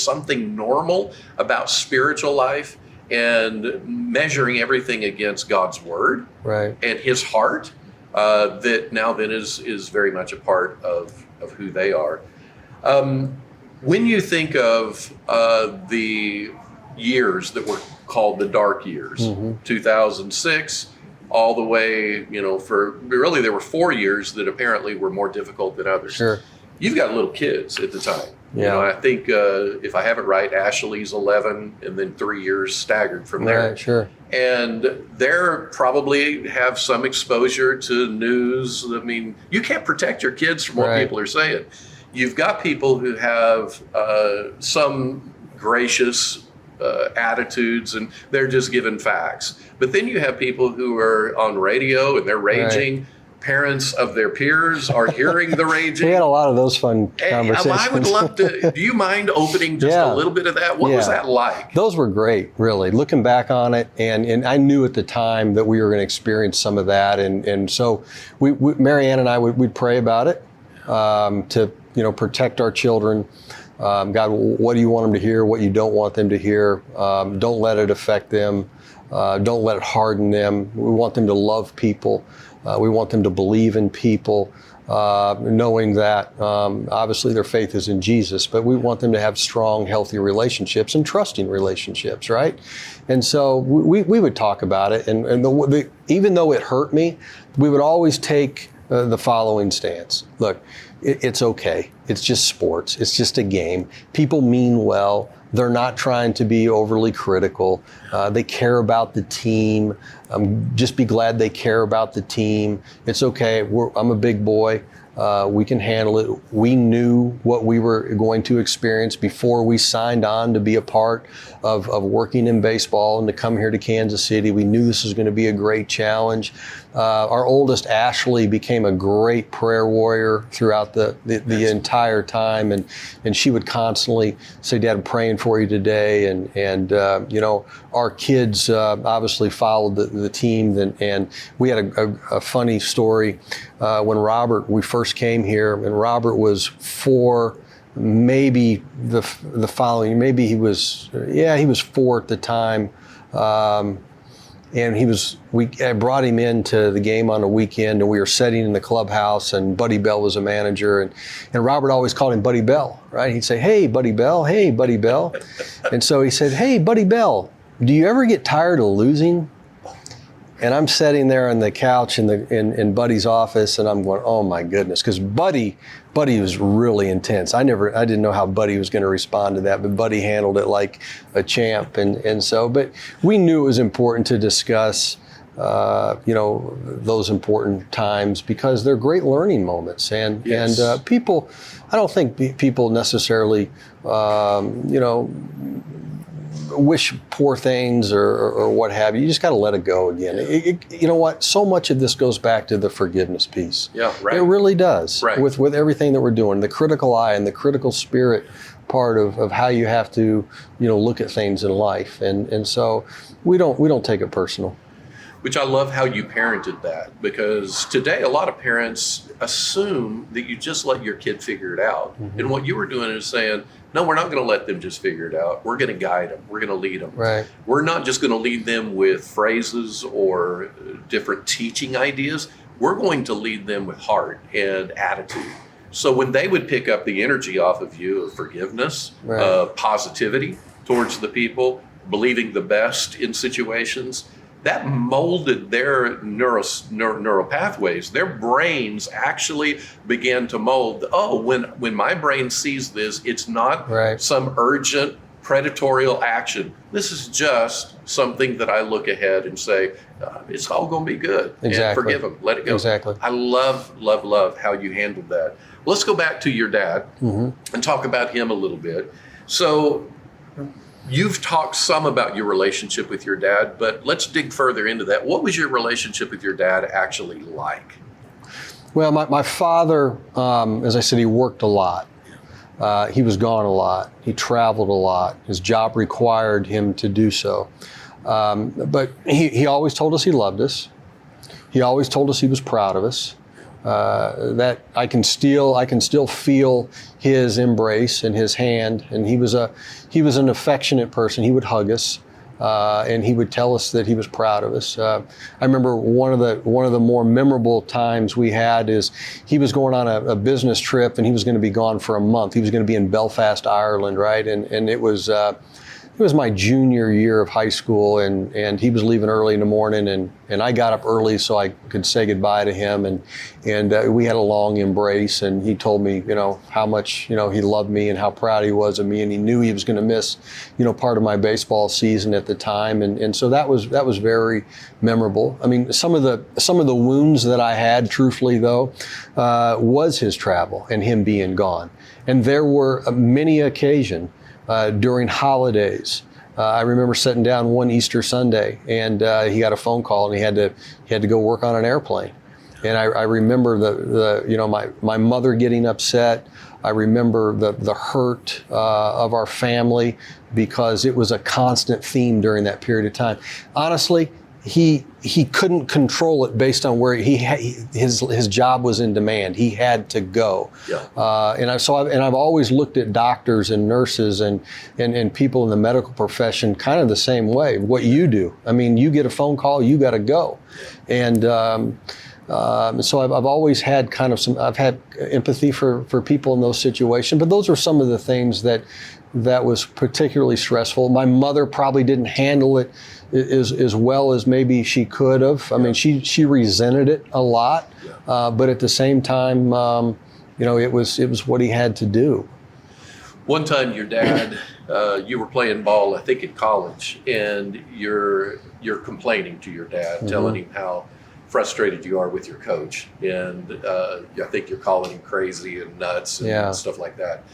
something normal about spiritual life and measuring everything against God's word and his heart. That now then is very much a part of who they are. When you think of the years that were called the dark years, 2006, all the way, there were 4 years that apparently were more difficult than others. Sure. You've got little kids at the time. Yeah. I think if I have it right, Ashley's 11, and then 3 years staggered from there. Right, sure. And they're probably have some exposure to news. I mean, you can't protect your kids from what people are saying. You've got people who have some gracious attitudes, and they're just given facts. But then you have people who are on radio and they're raging. Parents of their peers are hearing the raging. We had a lot of those fun conversations. I would love to. Do you mind opening just a little bit of that? What was that like? Those were great, really. Looking back on it, and I knew at the time that we were going to experience some of that, and so we Marianne and I we'd pray about it to protect our children. God, what do you want them to hear? What you don't want them to hear? Don't let it affect them. Don't let it harden them. We want them to love people. We want them to believe in people, knowing that obviously their faith is in Jesus, but we want them to have strong, healthy relationships and trusting relationships, right? And so we would talk about it, and even though it hurt me, we would always take the following stance. Look, it's okay. It's just sports. It's just a game. People mean well. They're not trying to be overly critical. They care about the team. Just be glad they care about the team. It's okay. I'm a big boy. We can handle it. We knew what we were going to experience before we signed on to be a part of working in baseball and to come here to Kansas City. We knew this was going to be a great challenge. Our oldest, Ashley, became a great prayer warrior throughout the entire time, and she would constantly say, "Dad, I'm praying for you today." And our kids obviously followed the team, and we had a funny story when we first came here, and Robert was 4. Maybe the following, maybe he was 4 at the time, and I brought him into the game on a weekend, and we were sitting in the clubhouse, and Buddy Bell was a manager, and Robert always called him Buddy Bell, right? He'd say, "Hey, Buddy Bell, hey, Buddy Bell," and so he said, "Hey, Buddy Bell, do you ever get tired of losing?" And I'm sitting there on the couch in Buddy's office, and I'm going, "Oh my goodness," because Buddy was really intense. I didn't know how Buddy was going to respond to that, but Buddy handled it like a champ, but we knew it was important to discuss, those important times because they're great learning moments, and people. I don't think people necessarily, wish poor things or what have you. You just got to let it go again. You know what? So much of this goes back to the forgiveness piece. Yeah, right. It really does. Right. With everything that we're doing, the critical eye and the critical spirit part of how you have to, look at things in life. And so we don't take it personal. Which I love how you parented that, because today a lot of parents assume that you just let your kid figure it out. Mm-hmm. And what you were doing is saying, no, we're not going to let them just figure it out. We're going to guide them. We're going to lead them. Right. We're not just going to lead them with phrases or different teaching ideas. We're going to lead them with heart and attitude. So when they would pick up the energy off of you of forgiveness, positivity towards the people, believing the best in situations, that molded their neural pathways. Their brains actually began to mold. Oh, when my brain sees this, it's not some urgent predatorial action. This is just something that I look ahead and say, it's all going to be good. Exactly. And forgive them, let it go. Exactly. I love how you handled that. Let's go back to your dad and talk about him a little bit. So you've talked some about your relationship with your dad, but let's dig further into that. What was your relationship with your dad actually like? Well, my father, as I said, he worked a lot. He was gone a lot. He traveled a lot. His job required him to do so. But he always told us he loved us. He always told us he was proud of us. That I can still feel his embrace and his hand. And he was an affectionate person. He would hug us. And he would tell us that he was proud of us. I remember one of the more memorable times we had is he was going on a business trip and he was going to be gone for a month. He was going to be in Belfast, Ireland, right? And it was my junior year of high school, and he was leaving early in the morning, and I got up early so I could say goodbye to him, and we had a long embrace, and he told me, how much, he loved me and how proud he was of me, and he knew he was going to miss, part of my baseball season at the time, and so that was very memorable. I mean, some of the wounds that I had, truthfully though, was his travel and him being gone, and there were many occasions during holidays. I remember sitting down one Easter Sunday, and he got a phone call, and he had to go work on an airplane. And I remember my mother getting upset. I remember the hurt of our family, because it was a constant theme during that period of time. Honestly, he couldn't control it based on where his job was in demand. He had to go. Yeah. And I've always looked at doctors and nurses and people in the medical profession kind of the same way. What you do, I mean, you get a phone call, you got to go. And so I've always had I've had empathy for people in those situations, but those are some of the things that was particularly stressful. My mother probably didn't handle it as well as maybe she could have. I mean, she resented it a lot, but at the same time, it was what he had to do. One time, your dad, you were playing ball, I think in college, and you're complaining to your dad, telling him how frustrated you are with your coach, and I think you're calling him crazy and nuts and stuff like that.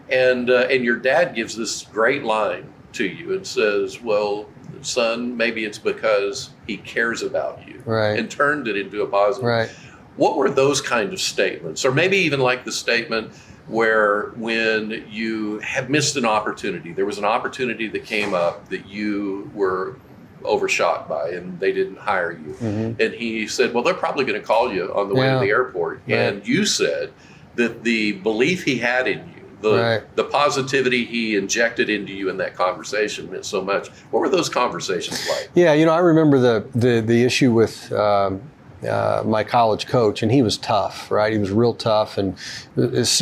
And your dad gives this great line to you and says, "Well, son, maybe it's because he cares about you," right, and turned it into a positive. Right. What were those kind of statements, or maybe even like the statement where when you had missed an opportunity, there was an opportunity that came up that you were overshot by, and they didn't hire you, and he said, "Well, they're probably going to call you on the way to the airport," and you said that the belief he had in you, the positivity he injected into you in that conversation meant so much. What were those conversations like? Yeah, I remember the issue with my college coach, and he was tough, right? He was real tough, and it's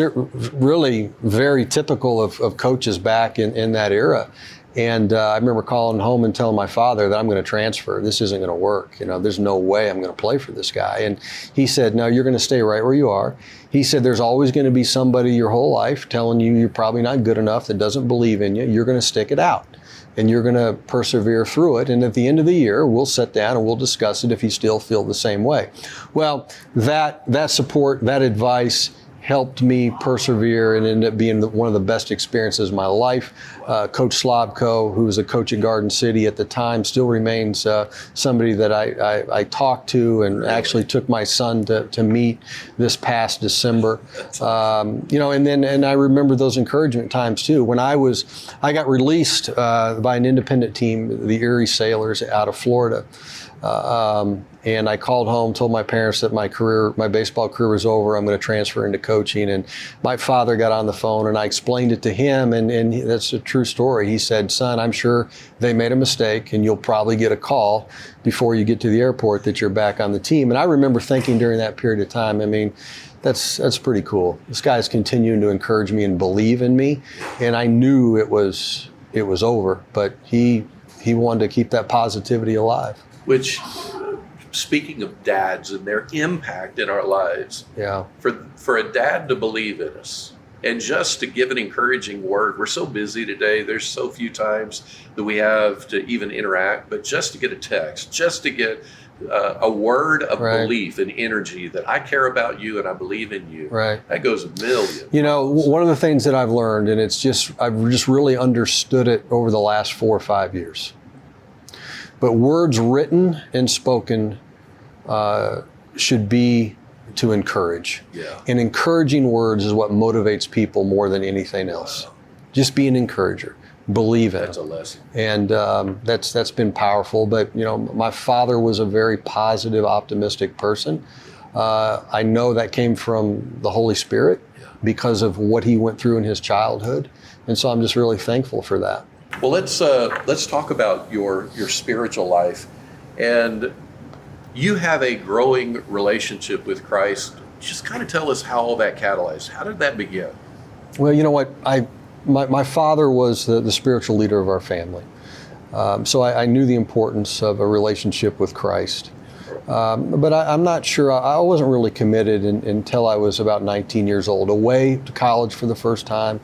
really very typical of coaches back in that era. And I remember calling home and telling my father that I'm going to transfer. This isn't going to work. There's no way I'm going to play for this guy. And he said, "No, you're going to stay right where you are." He said, "There's always going to be somebody your whole life telling you you're probably not good enough, that doesn't believe in you. You're going to stick it out, and you're going to persevere through it. And at the end of the year, we'll sit down and we'll discuss it if you still feel the same way." Well, that support, that advice helped me persevere and ended up being one of the best experiences of my life. Coach Slobko, who was a coach at Garden City at the time, still remains somebody that I talked to, and actually took my son to meet this past December. And I remember those encouragement times too. When I got released by an independent team, the Erie Sailors out of Florida. And I called home, told my parents that my baseball career was over. I'm going to transfer into coaching. And my father got on the phone, and I explained it to him. And that's a true story. He said, "Son, I'm sure they made a mistake, and you'll probably get a call before you get to the airport that you're back on the team." And I remember thinking during that period of time, I mean, that's pretty cool. This guy's continuing to encourage me and believe in me. And I knew it was over, but he wanted to keep that positivity alive. Which, speaking of dads and their impact in our lives, for a dad to believe in us, And just to give an encouraging word. We're so busy today. There's so few times that we have to even interact, but just to get a text, just to get a word of belief and energy that I care about you and I believe in you. That goes a million. You know, one of the things that I've learned, and I've just really understood it over the last 4 or 5 years. But words written and spoken should be to encourage. And encouraging words is what motivates people more than anything else. Just be an encourager. Believe in it. That's a lesson. And that's been powerful. But, you know, my father was a very positive, optimistic person. I know that came from the Holy Spirit because of what he went through in his childhood. And so I'm just really thankful for that. Well, let's talk about your spiritual life. And you have a growing relationship with Christ. Just kind of tell us how all that catalyzed. How did that begin? Well, you know what? My father was the spiritual leader of our family. So I knew the importance of a relationship with Christ. But I'm not sure, I wasn't really committed until I was about 19 years old, away to college for the first time,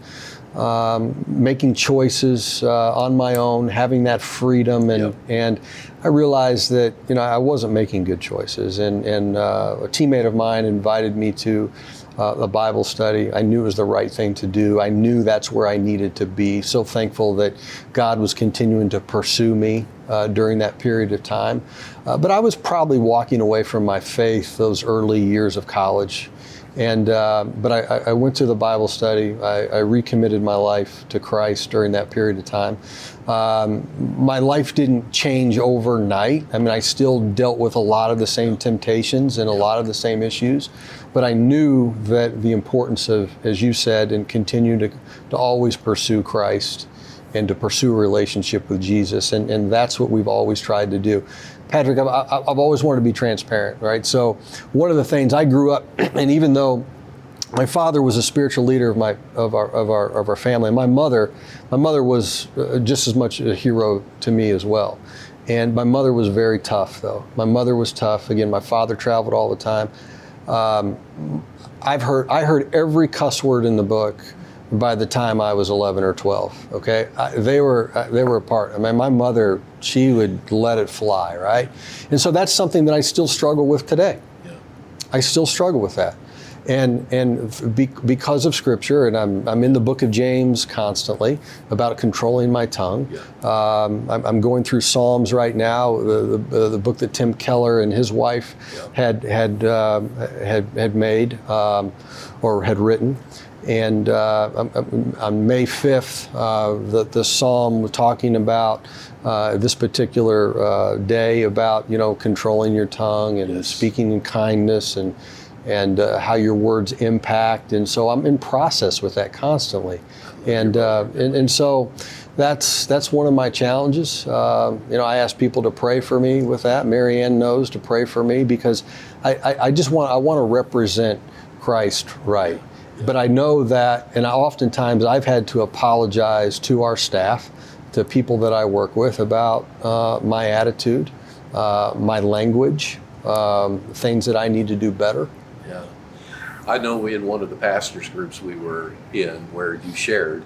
making choices on my own, having that freedom. And I realized that, you know, I wasn't making good choices. And a teammate of mine invited me to a Bible study. I knew it was the right thing to do. I knew that's where I needed to be. So thankful that God was continuing to pursue me during that period of time. But I was probably walking away from my faith those early years of college. And but I went to the Bible study. I recommitted my life to Christ during that period of time. My life didn't change overnight. I mean, I still dealt with a lot of the same temptations and a lot of the same issues. But I knew that the importance of, as you said, and continue to always pursue Christ and to pursue a relationship with Jesus. And that's what we've always tried to do. Patrick, I've always wanted to be transparent, right? So one of the things I grew up, and even though my father was a spiritual leader of our family, and my mother was just as much a hero to me as well. And my mother was very tough, though. My mother was tough. Again, my father traveled all the time. I heard every cuss word in the book by the time I was 11 or 12. Okay, they were a part. I mean, my mother, she would let it fly, right? And so that's something that I still struggle with today. I still struggle with that, and because of Scripture, and I'm in the book of James constantly about controlling my tongue. I'm going through Psalms right now, the book that Tim Keller and his wife had made or had written. And on May 5th, the psalm talking about this particular day about, you know, controlling your tongue and speaking in kindness and how your words impact. And so I'm in process with that constantly. And so that's one of my challenges. You know, I ask people to pray for me with that. Mary Ann knows to pray for me because I want to represent Christ right. But I know that, and oftentimes I've had to apologize to our staff, to people that I work with about my attitude, my language, things that I need to do better. Yeah. I know in one of the pastors groups we were in where you shared,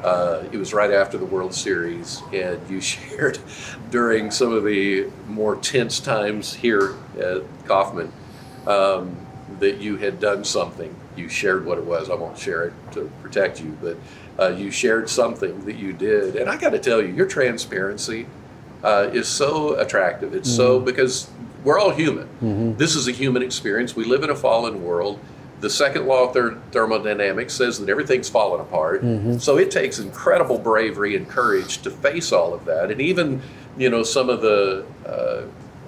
it was right after the World Series, and you shared during some of the more tense times here at Kaufman that you had done something. You shared what it was. I won't share it to protect you, but you shared something that you did. And I got to tell you, your transparency is so attractive. It's so, because we're all human. This is a human experience. We live in a fallen world. The second law of thermodynamics says that everything's fallen apart. So it takes incredible bravery and courage to face all of that. And even, you know, some of the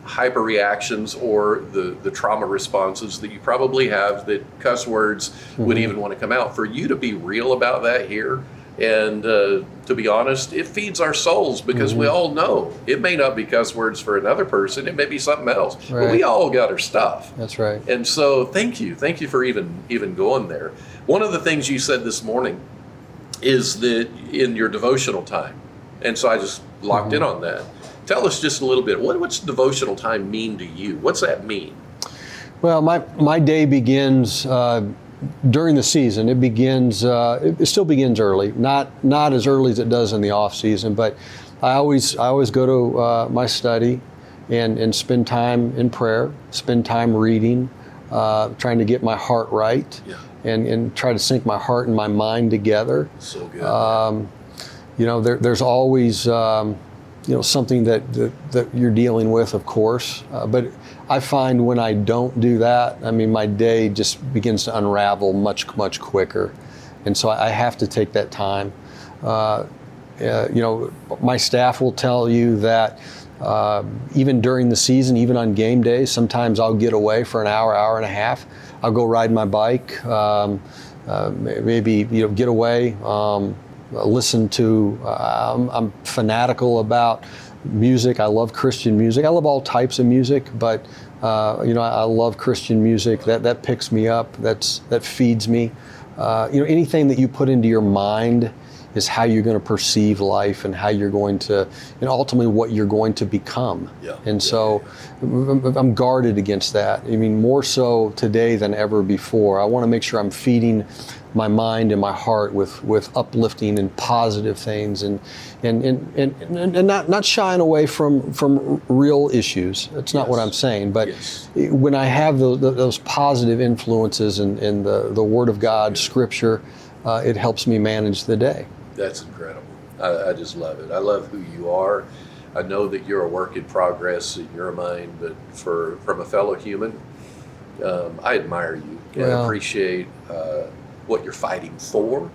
hyper reactions or the trauma responses that you probably have that cuss words would even want to come out. For you to be real about that here and to be honest, it feeds our souls because we all know it may not be cuss words for another person. It may be something else. Right. But we all got our stuff. That's right. And so thank you for even going there. One of the things you said this morning is that in your devotional time, and so I just locked in on that. Tell us just a little bit. What's devotional time mean to you? What's that mean? Well, my day begins during the season, it begins. It still begins early, not as early as it does in the off season. But I always go to my study and spend time in prayer, spend time reading, trying to get my heart right, and try to sync my heart and my mind together. So good. There's always something that you're dealing with, of course, but I find when I don't do that, I mean, my day just begins to unravel much quicker, and so I have to take that time. My staff will tell you that even during the season, even on game days, sometimes I'll get away for an hour and a half. I'll go ride my bike, maybe get away. Listen to, I'm fanatical about music. I love Christian music. I love all types of music, but I love Christian music. That picks me up. That feeds me. Anything that you put into your mind is how you're going to perceive life and how you're going to, and ultimately what you're going to become. So I'm guarded against that. I mean, more so today than ever before. I want to make sure I'm feeding my mind and my heart with uplifting and positive things, and not shying away from real issues. That's not what I'm saying. But when I have those positive influences in the Word of God, Scripture, it helps me manage the day. That's incredible. I just love it. I love who you are. I know that you're a work in progress in your mind, but from a fellow human, I admire you and appreciate what you're fighting for.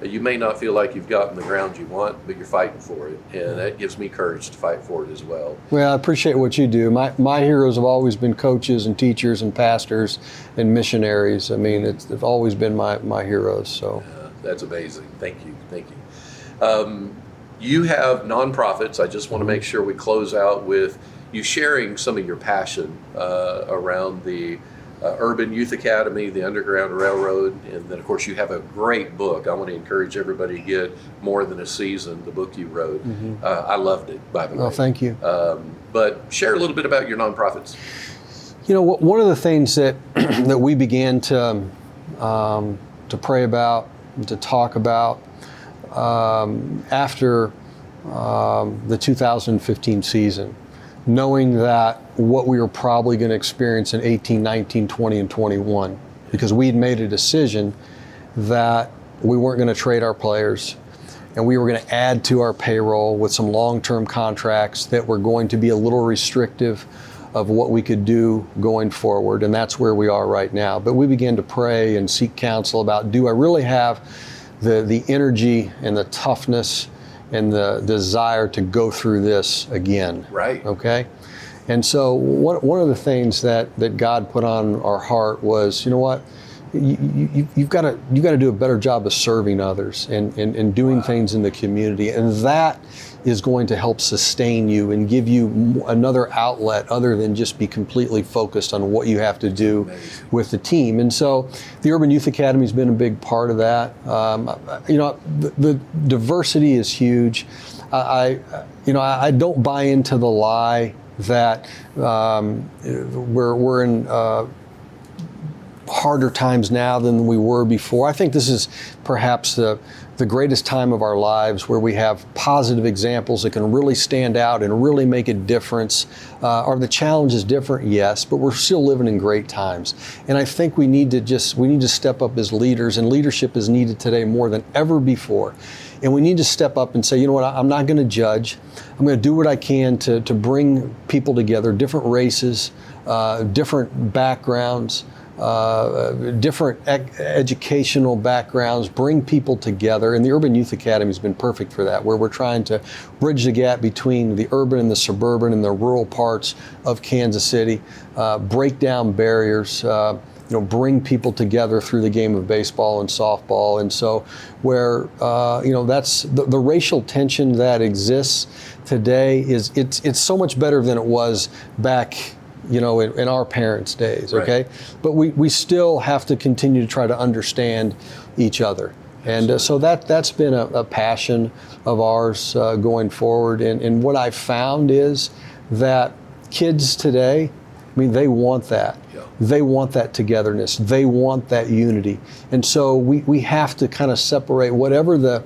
You may not feel like you've gotten the ground you want, but you're fighting for it, and that gives me courage to fight for it as well. Well, I appreciate what you do. My heroes have always been coaches and teachers and pastors and missionaries. I mean, they've always been my heroes. So that's amazing. Thank you. You have nonprofits. I just want to make sure we close out with you sharing some of your passion around the Urban Youth Academy, the Underground Railroad, and then of course you have a great book. I want to encourage everybody to get More Than a Season, the book you wrote. I loved it, by the way. Oh, thank you. But share a little bit about your nonprofits. One of the things that that we began to pray about and to talk about after the 2015 season, knowing that what we were probably going to experience in 18, 19, 20, and 21, because we had made a decision that we weren't going to trade our players, and we were going to add to our payroll with some long-term contracts that were going to be a little restrictive of what we could do going forward, and that's where we are right now. But we began to pray and seek counsel about, do I really have the energy and the toughness and the desire to go through this again? Right. Okay. And so one of the things that God put on our heart was, you know what, you've got to do a better job of serving others and doing things in the community, and that is going to help sustain you and give you another outlet other than just be completely focused on what you have to do with the team. And so the Urban Youth Academy has been a big part of that. The diversity is huge. I don't buy into the lie that we're in harder times now than we were before. I think this is perhaps the greatest time of our lives, where we have positive examples that can really stand out and really make a difference. Are the challenges different? Yes, but we're still living in great times. And I think we need to step up as leaders, and leadership is needed today more than ever before. And we need to step up and say, you know what, I'm not going to judge. I'm going to do what I can to bring people together, different races, different backgrounds, different educational backgrounds, bring people together. And the Urban Youth Academy has been perfect for that, where we're trying to bridge the gap between the urban and the suburban and the rural parts of Kansas City, break down barriers, bring people together through the game of baseball and softball. And so where, that's the racial tension that exists today it's so much better than it was back in our parents' days, okay? Right. But we still have to continue to try to understand each other. And so that's been a passion of ours going forward. And what I've found is that kids today I mean, they want that. Yeah. They want that togetherness. They want that unity. And so we have to kind of separate whatever the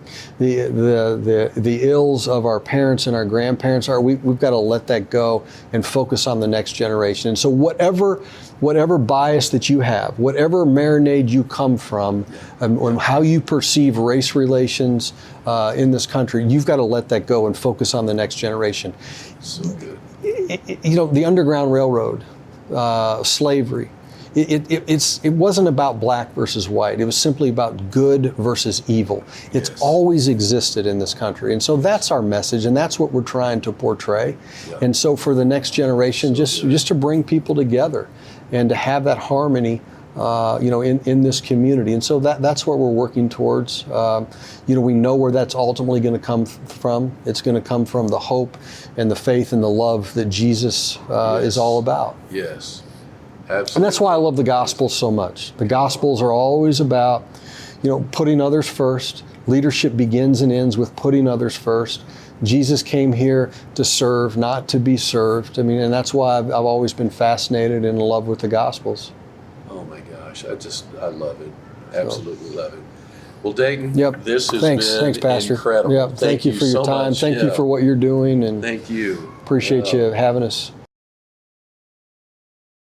ills of our parents and our grandparents are. We've got to let that go and focus on the next generation. And so whatever bias that you have, whatever marinade you come from, and how you perceive race relations in this country, you've got to let that go and focus on the next generation. So good. You know, the Underground Railroad, slavery, it wasn't about black versus white. It was simply about good versus evil. It's always existed in this country. And so that's our message, and that's what we're trying to portray. Yeah. And so for the next generation, just to bring people together and to have that harmony, you know, in this community. And so that's what we're working towards. You know, we know where that's ultimately going to come from. It's going to come from the hope and the faith and the love that Jesus is all about. Yes, absolutely. And that's why I love the Gospels so much. The Gospels are always about, you know, putting others first. Leadership begins and ends with putting others first. Jesus came here to serve, not to be served. I mean, and that's why I've always been fascinated and in love with the Gospels. Oh my gosh, I love it. Absolutely love it. Well, Dayton, this has Thanks, been Pastor. incredible. Thank you for your so time. much. Thank you for what you're doing, and Thank you. appreciate you having us.